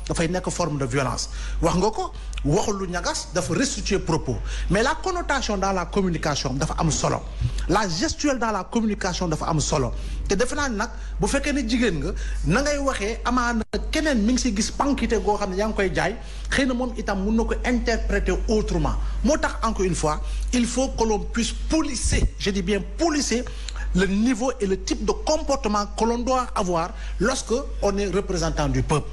dafay nekk forme de violence wax nga ko waxul lu ñagas dafa restituer propos mais la connotation dans la communication dafa am solo la gestuelle dans la communication dafa am solo te defe naa nag bu fekkee ne jigéen nga na ngay waxee amaana keneen mi ngi si gis pankite goo xam ne yaa ngi koy jaay xëy na moom itam mun na ko interpréter autrement moo tax encore une fois il faut que l'on puisse polisser je dis bien polisser le niveau et le type de comportement que l'on doit avoir lorsque on est représentant du peuple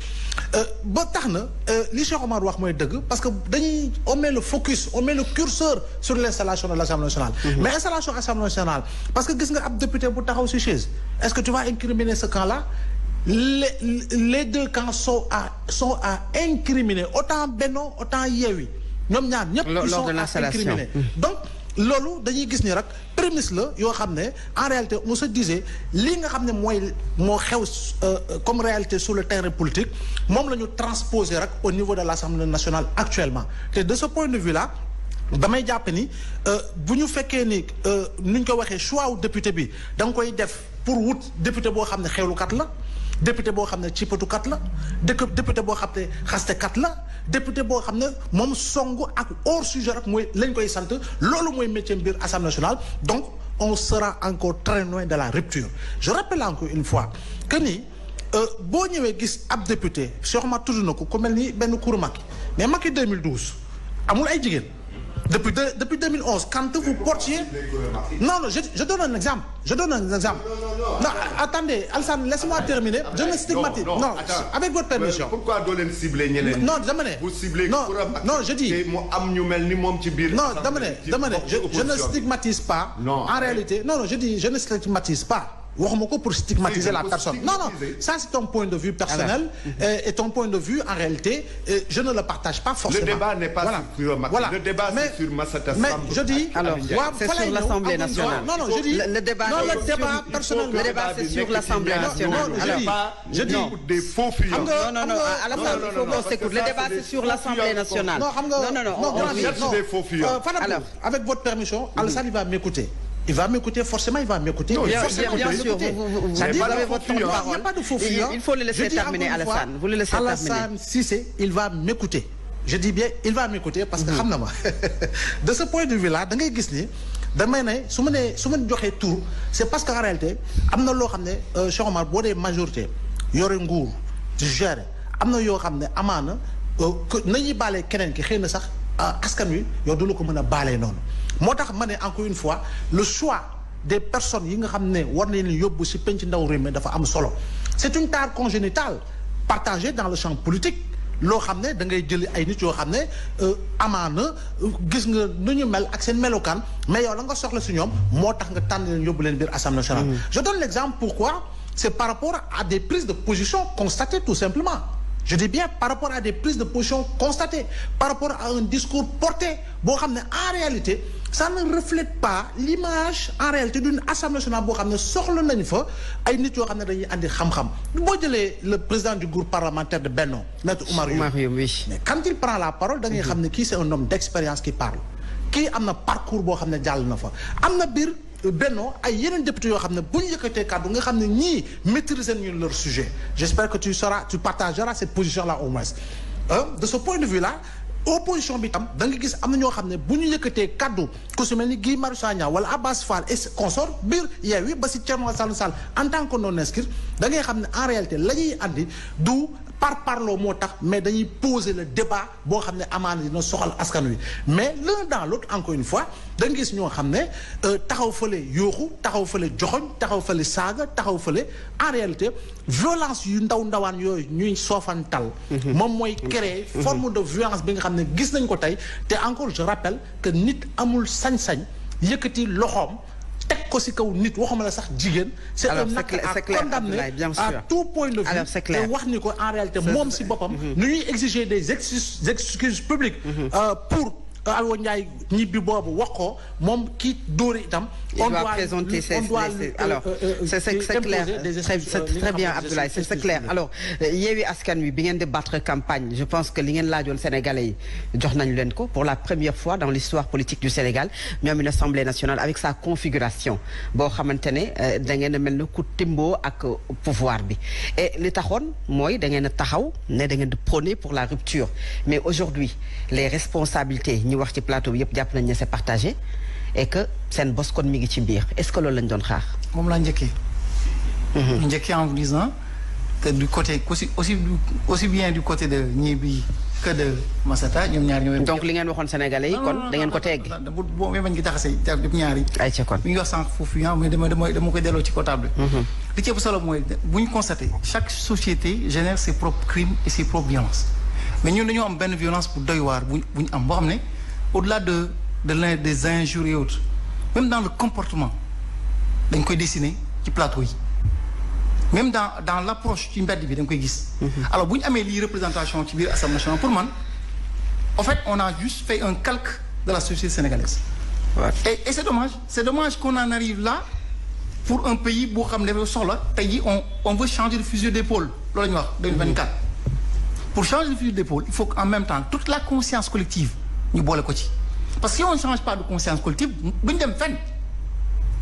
ba tax na li Cheikh Omar wax mooy dëgg parce que dañuy on met le focus on met le curseur sur l'installation de l'Assemblée nationale mais installation Assemblée nationale parce que gis nga ab député bu taxaw ci chaise est-ce que tu vas incriminer ce camp-là les deux camps sont à incriminer autant Benno autant Yewwi ñoom ñaar ñëpp ils sont à incriminer donc loolu dañuy gis ni rek prémisse la yoo xam ne en réalité on se disait lii nga xam ne moo xew comme réalité sur le terrain politique moom la ñu transposer rek au niveau de l'Assemblée nationale actuellement te de ce point de vue là damay jàpp ni bu ñu fekkee ni nuñ ko waxee choix wu député bi da nga koy def pour wut député boo xam ne xewlukat la député boo xam ne cipatukat la député boo xam ne xastekat la député boo xam ne moom songu ak hors sujet rek mooy lañ koy sant loolu mooy métier biir Assemblée nationale donc on sera encore très loin de la rupture je rappelle encore une fois que ni boo ñëwee gis ab député Cheikh Omar tudd na ko ku mel ni benn kuréel Macky mais Macky 2012 amul ay jigéen depuis 2011 quand vous portiez non je donne un exemple non attendez Alassane laisse-moi terminer je ne stigmatise non avec votre permission pourquoi doo leen cibler ñeneen non dama ne vous ciblez non je dis mu am ñu mel ni moom ci biir non dama ne je ne stigmatise pas en réalité non je dis je ne stigmatise pas waxuma ko pour stigmatiser la personne non ça c'est ton point de vue personnel et ton point de vue en réalité je ne le partage pas forcément. Le débat n'est pas sur Macky. Le débat c'est sur Massata Samb. Mais je dis alors c'est sur l'Assemblée nationale. Non je dis le débat personnel. Le débat c'est sur l'Assemblée nationale. Je dis des faux fuyants. Non Alassane il faut qu'on s'écoute. Le débat c'est sur l'Assemblée nationale. Non on cherche des faux fuyants. Alors avec votre permission Alassane il va m'écouter. Il va m'écouter, forcément il va m'écouter. Non, bien sûr, vous avez votre temps de parole. Il n'y a pas de faux fuyants. Il faut le laisser terminer, Alassane. Vous le laissez terminer. Alassane Cissé, il va m'écouter. Je dis bien, il va m'écouter parce que xam na ma de ce point de vue-là da ngay gis ni damay ne su ma joxee tour c'est parce que en réalité am na loo xam ne Cheikh Omar boo dee majorité yore nguur di gérer am na yoo xam ne amaana nañuy baalee keneen ki xëy na sax askan wi yow du la ko mën a baalee noonu. moo tax ma ne encore une fois le choix des personnes yi nga xam ne war nañ leen yóbbu ci penc ndaw réew mi dafa am solo c'est une tare congénitale partagée dans le champ politique loo xam ne da ngay jëli ay nit yoo xam ne amaana gis nga nu ñu mel ak seen melokaan mais yow la nga soxla ci ñoom moo tax nga tànn leen yóbbu leen biir Assemblée nationale. Je donne l'exemple pourquoi c'est par rapport à des prises de position constatées tout simplement. Je dis bien par rapport à des prises de position constatées, par rapport à un discours porté boo xam ne en réalité ça ne reflète pas l'image en réalité d'une Assemblée nationale boo xam ne soxla nañ fa ay nit yoo xam ne dañuy andi xam-xam boo jëlee le président du groupe parlementaire de Benno Maître Oumar Youm oui. Mais quand il prend la parole da ngay xam ne kii c'est un homme d'expérience qui parle kii am na parcours boo xam ne jàll na fa am na biir Benno ay yeneen député yoo xam ne bu ñu yëkkatee kàddu nga xam ne ñii maîtriser nañu leur sujet j'espère que tu partageras cette position là au moins de ce point de vue là opposition bi tam da nga gis am na ñoo xam ne bu ñu yëkkatee kàddu ku su mel ni Guy Marius Sagna wala Abbas Fall et consort biir Yewwi ba si Thierno Alassane Sall en tant que non inscrit da ngay xam ne en réalité la ñuy andi du parloo moo tax mais dañuy poser le débat boo xam ne amaana dina soxal askan wi mais l'un dans l'autre encore une fois da nga gis ñoo xam ne taxaw fële yooxu taxaw fële joxoñ taxaw fële saaga taxaw fële en réalité violence yu ndawaan yooyu ñuy soofantal moom mooy créer forme de violence bi nga xam ne gis nañ ko tey te encore je rappelle que nit amul sañ-sañ yëkkati loxoom teg ko ci kaw nit waxuma la sax jigéen c'est un acte à condamner à tout point de vue te wax ni ko en réalité moom ci boppam nu ñuy exiger des excuses publiques pour Alwo Ndiaye ñibbi boobu wax ko moom kii dóori itam. on doit présenter alors c'est clair c'est très bien Abdoulaye c'est clair alors Yewwi Askan Wi bi ngeen di battre campagne je pense que li ngeen laajoon Sénégalais yi jox nañu leen ko pour la première fois dans l'histoire politique du Sénégal ñoom une assemblée nationale avec sa configuration boo xamante ne da ngeen a mel ne ku timboo ak pouvoir bi et li taxoon mooy da ngeen a taxaw ne da ngeen di prôner pour la rupture mais aujourd'hui les responsabilités ñu wax ci plateau bi yëpp jàpp nañ ne c'est partagé et que seen bos kon mi ngi ci biir est-ce que loolu lañ doon xaar. moom laa njëkkee. njëkkee en vous disant que du côté aussi bien du côté de Gniby que de Massata ñoom ñaar ñoo. donc li ngeen waxoon Sénégalais yi kon da ngeen ko teggi. boo bañ gi taxasee ñëpp ñaar yi. ay ca kon mi ngi wax sànq foofu mais dama koy delloo ci comptable. li ci ëpp solo mooy bu ñu constaté chaque société génère ses propres crimes et ses propres violences mais ñun dañoo am benn violence bu doy waar bu ñu am boo xam ne au-delà des injures et autres même dans le comportement dañ koy dessiner ci plateau yi même dans l'approche ci mbedd bi dañ koy gis. alors bu ñu amee lii représentation ci biir Assemblée nationale pour man en fait on a juste fait un calque de la société sénégalaise. Ouais. Et c'est dommage qu'on en arrive là pour un pays boo xam ne dafa soxla tey jii on veut changer de fusil d'épaule loolu la ñuy wax 2024. pour changer de fusil d'épaule il faut qu'en même temps toute la conscience collective ñu boole ko ci. parce que si on ne change pas de conscience collective duñ dem fenn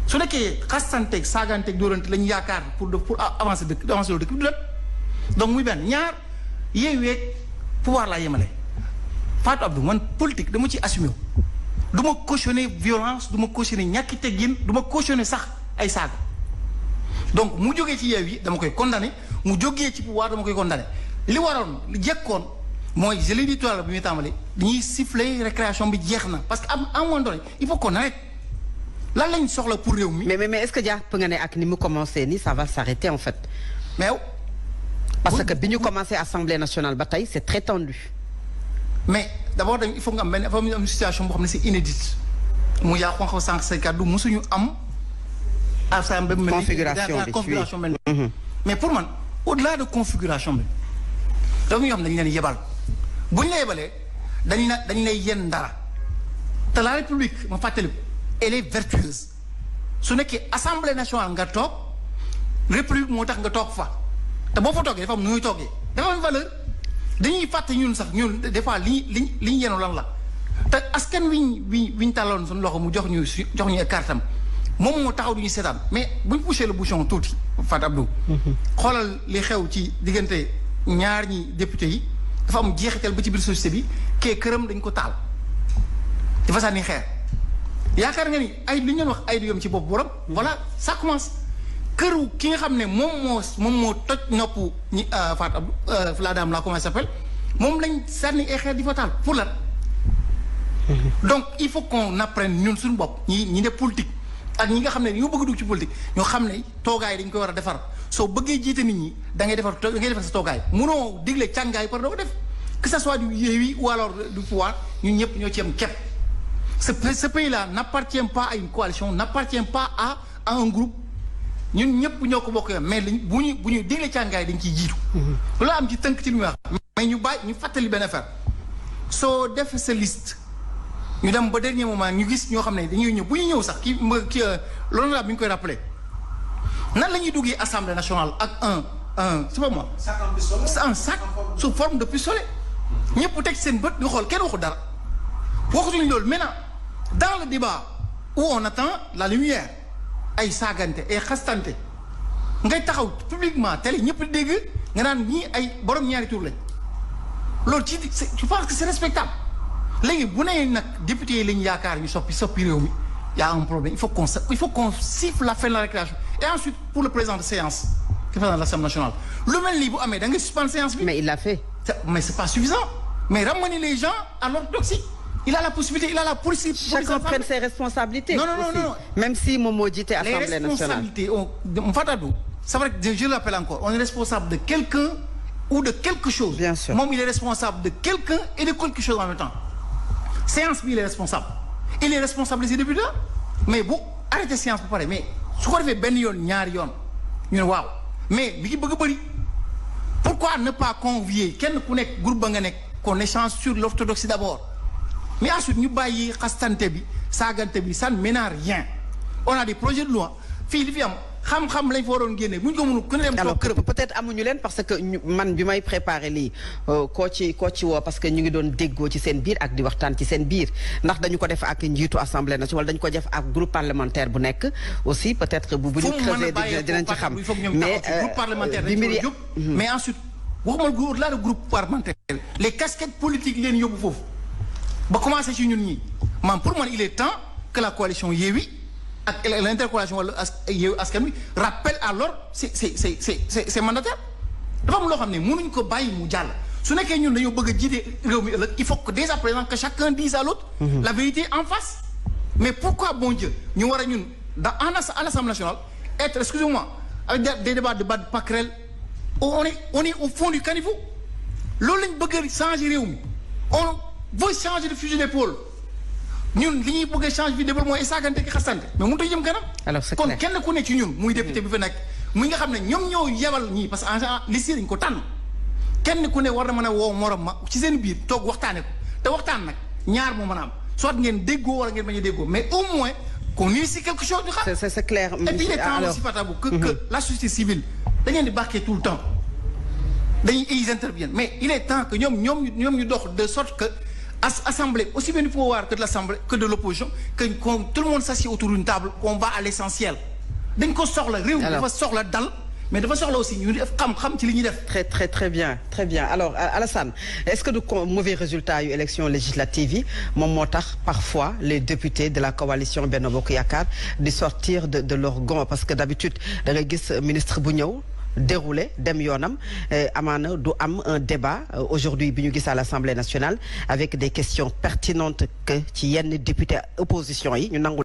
su nekkee xastanteeg saaganteeg dóorante la ñu yaakaar pour avancer loolu dëkk bi du dem donc muy benn ñaar Yewwi pouvoir laa yemale Fatou Abdou man politique dama ci assumer du ma cautionner violence du ma cautionner ñàkki teggin du ma cautionner sax ay saaga donc mu jógee ci Yewwi dama koy condamner mu jógee ci pouvoir dama koy condamner li waroon li jekkoon mooy je l'ai dit tout à l'heure bi muy tàmbali dañuy siffler récréation bi jeex na parce que à un moment donné il faut qu'on arrête lan lañ soxla pour réew mi. mais est-ce que jàpp nga ne ak ni mu commencé nii ça va s'arrêter en fait. mais parce que bi ñu commencé Assemblée nationale ba tey c'est très tendu. mais d'abord il faut nga am benn am situation boo xam ne c'est inédite mu yaa xonq sànq say kàddu mosuñu am. assemblée bi configuration mel mais pour man au-delà de configuration bi dafa ñoo xam ne dañu leen yebal bu ñu la yebalee dañ lay yenn dara te la république ma fàttali elle est vertueuse su nekkee assemblée nationale nga toog république moo tax nga toog fa te boo fa toogee dafa am nu ñuy toogee dafa am valeur dañuy fàtte ñun sax ñun des fois li ñu yenu lan la te askan wiñ tàlloon suñu loxo mu jox ñu kartam moom moo taxaw du ñu seetaan mais buñ poussé le bouchon tuuti Fatou Abdou xoolal li xew ci diggante ñaar ñi député yi dafa am jeexital ba ci biir société bi kee këram dañ ko taal dafa sànni xeer yaakaar nga ni ay li ñu doon wax ay du yom ci bopp borom voilà ça commence këru ki nga xam ne moom moo toj nopp ñi Fatou Abdou la dame là comment elle s'appelle moom lañ sànni ay xeer di fa taal pour lan donc il faut qu'on apprenne ñun suñu bopp ñi ne politique ak ñi nga xam ne ñoo bëgg dugg ci politique ñoo xam ne toogaay dañ koy war a defar soo bëggee jiite nit ñi da ngay defar sa toogaay munoo digle càngaay par doo ko def que ça soit du Yewwi ou alors du pouvoir ñun ñëpp ñoo ci am képp ce pays-là n'appartient pas à une coalition n'appartient pas à un groupe ñun ñëpp ñoo ko bokk yam mais bu ñu digle càngaay dañ ciy jiitu loolu am ci tënk ci li muy wax mais ñu fàttali benn affaire soo def sa liste ñu dem ba dernier moment ñu gis ñoo xam ne dañuy ñëw bu ñu ñëw sax kii loolu la bi ñu koy rappelé nan la ñuy duggee assemblée nationale ak c'est pas moi un sac sous forme de pistolet ñëpp teg seen bët nga xool kenn waxu dara waxutuñu loolu maintenant dans le débat où on attend la lumière ay saagante ay xastante ngay taxaw publiquement télé ñëpp di dégg nga naan ñii ay borom ñaari tur lañ loolu je pense que c'est respectable léegi bu nee nag député yi lañ yaakaar ñu soppi réew mi y a un problème il faut qu'on siffle la fin de la récréation et ensuite pour le président de séance le président de l'Assemblée nationale lu mel nii bu amee da nga suspendre séance bi. mais il l'a fait. mais c'est pas suffisant mais ramener les gens à l'orthodoxie il a la possibilité il a la possibilité. chacun prenne ses responsabilités. non même si moom moo jiite Assemblée nationale. les responsabilités Fatou c'est vrai que je le rappelle encore on est responsable de quelqu'un ou de quelque chose. bien sûr moom il est responsable de quelqu'un et de quelque chose en même temps. séance bi il est responsable des députés mais bu arrêté séance bu pare mais su ko defee benn yoon ñaari yoon ñu ne waaw mais bi ki bëgg a bëri pourquoi ne pas convier kenn ku nekk groupe ba nga nekk qu'on échange sur l'orthodoxie d'abord mais ensuite ñu bàyyi xastante bi saagante bi ça ne mène à rien on a des projets de loi fii li fi am xam-xam lañ fa waroon génne bu ñu ko mënu ku ne dem toog këram. peut-être amuñu leen parce que man bi may préparer lii koo ci woo parce que ñu ngi doon déggoo ci seen biir ak di waxtaan ci seen biir ndax dañu ko def ak njiitu assemblée nationale wala dañu ko def ak groupe parlementaire bu nekk aussi peut-être bu ñu creuser dinañ ci xam mais groupe parlementaire dañ ko jóg mais ensuite waxuma au-delà de groupe parlementaire les casquettes politiques leen yóbbu foofu ba commencé ci ñun ñi man pour man il est temps que la coalition Yewwi ak l'intercoalition wala Yewwi Askan Wi rappelle alors c'est mandataire dafa am loo xam ne mënuñ ko bàyyi mu jàll su nekkee ñun dañoo bëgg a jiite réew mi ëllëg il faut que dès à présent que chacun dise à l'autre la vérité en face mais pourquoi bon Dieu ñu war a ñun à l'Assemblée nationale être excusez-moi avec des débats de passerelle on est au fond du caniveau loolu lañ bëgg a changer réew mi on veut changer de fusil d'épaule ñun li ñuy bëgg a changer bi d'épaule mooy saagante ki xasante mais mënut a jëm kanam. alors c'est kon clair. kenn ku ne ci ñun muy député bi fa nekk muy nga xam ne ñoom ñoo yebal ñii parce que en liste dañ ko tànn kenn ku ne war na mën a woo morom ma ci seen biir toog waxtaane ko te waxtaan nag ñaar moo mën a am soit ngeen déggoo wala ngeen bañ a déggoo mais au moins qu'on initie quelque chose ñu xam. c'est clair. et puis il est temps aussi Fatabou que la société civile da ngeen di bàkkee tout le temps dañuy ils interviennent mais il est temps que ñoom ñu dox de sorte que assemblée aussi bien du pouvoir que de l'assemblée que de l'opposition que tout le monde s'assied autour d'une table qu'on va à l'essentiel dañ ko soxla réew dafa soxla dal mais dafa soxla aussi ñu def xam-xam ci li ñuy def. très bien alors Alassane est-ce que du mauvais résultat yu élection législative yi moom moo tax parfois les députés de la coalition Benno Bokk Yaakaar di sortir de leur gond parce que d'habitude da ngay gis ministre bu ñëw déroulé dem yoonam amaana du am un débat aujourd'hui bi ñu gis à l'Assemblée nationale avec des questions pertinentes que ci yenn députés opposition yi ñu nangu